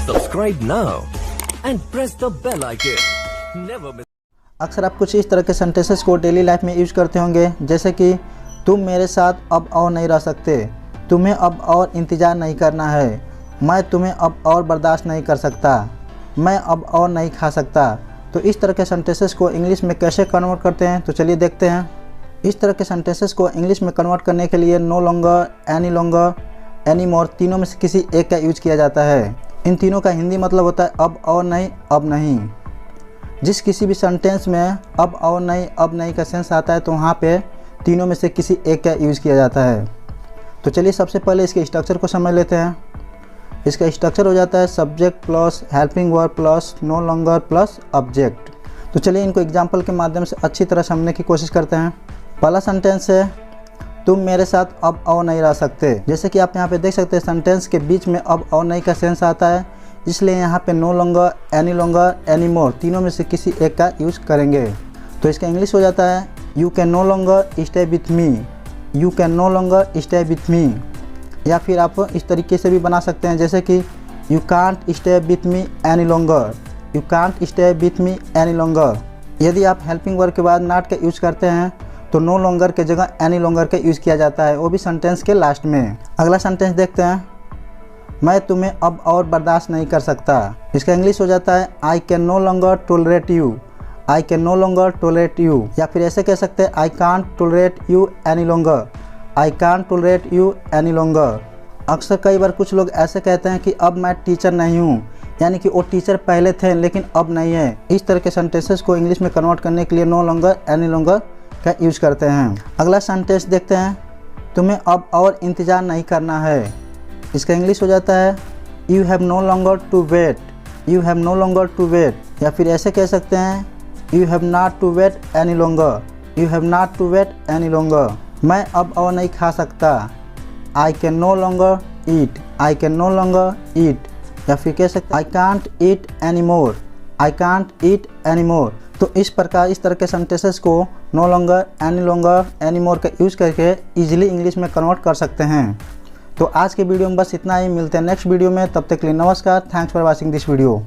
Subscribe now and press the bell icon. Never miss. अक्सर आप कुछ इस तरह के सेंटेंसेस को डेली लाइफ में यूज़ करते होंगे, जैसे कि तुम मेरे साथ अब और नहीं रह सकते, तुम्हें अब और इंतज़ार नहीं करना है, मैं तुम्हें अब और बर्दाश्त नहीं कर सकता, मैं अब और नहीं खा सकता। तो इस तरह के सेंटेंसेस को इंग्लिश में कैसे कन्वर्ट करते हैं, तो चलिए देखते हैं। इस तरह के सेंटेंसेस को इंग्लिश में कन्वर्ट करने के लिए no longer, any longer, any more तीनों में से किसी एक का यूज किया जाता है। इन तीनों का हिंदी मतलब होता है अब और नहीं, अब नहीं। जिस किसी भी सेंटेंस में अब और नहीं, अब नहीं का सेंस आता है तो वहाँ पे तीनों में से किसी एक का यूज़ किया जाता है। तो चलिए सबसे पहले इसके स्ट्रक्चर को समझ लेते हैं। इसका स्ट्रक्चर हो जाता है subject plus helping verb plus no longer plus object. तो चलिए इनको एग्जांपल के माध्यम से अच्छी तरह समझने की कोशिश करते हैं। पहला सेंटेंस है तुम मेरे साथ अब और नहीं रह सकते। जैसे कि आप यहाँ पे देख सकते हैं सेंटेंस के बीच में अब और नहीं का सेंस आता है, इसलिए यहाँ पे नो लॉन्गर, एनी मोर तीनों में से किसी एक का यूज़ करेंगे। तो इसका इंग्लिश हो जाता है you can no longer stay with me, you can no longer stay with me. या फिर आप इस तरीके से भी बना सकते हैं, जैसे कि you can't stay with me any longer, you can't stay with me any longer. यदि आप हेल्पिंग वर्ब के बाद नॉट का यूज़ करते हैं तो नो लॉन्गर के जगह एनी लॉन्गर का यूज़ किया जाता है, वो भी सेंटेंस के लास्ट में। अगला सेंटेंस देखते हैं, मैं तुम्हें अब और बर्दाश्त नहीं कर सकता। इसका इंग्लिश हो जाता है I can no longer tolerate you, I can no longer tolerate you. या फिर ऐसे कह सकते हैं I can't tolerate you any longer, I can't tolerate you any longer. अक्सर कई बार कुछ लोग ऐसे कहते हैं कि अब मैं टीचर नहीं हूँ, यानी कि वो टीचर पहले थे लेकिन अब नहीं है। इस तरह के सेंटेंसेस को इंग्लिश में कन्वर्ट करने के लिए नो लॉन्गर, एनी लॉन्गर का यूज़ करते हैं। अगला सेंटेंस देखते हैं, तुम्हें अब और इंतज़ार नहीं करना है। इसका इंग्लिश हो जाता है you have no longer to wait, you have no longer to wait. या फिर ऐसे कह सकते हैं you have not to wait any longer, you have not to wait any longer. मैं अब और नहीं खा सकता, I can no longer eat, I can no longer eat. या फिर कह सकते I can't eat any more, I can't eat any more. तो इस प्रकार इस तरह के सेंटेंसेस को नो लॉन्गर, एनी मोर का यूज़ करके इजीली इंग्लिश में कन्वर्ट कर सकते हैं। तो आज के वीडियो में बस इतना ही, मिलते हैं नेक्स्ट वीडियो में। तब तक के लिए नमस्कार, thanks for watching this video.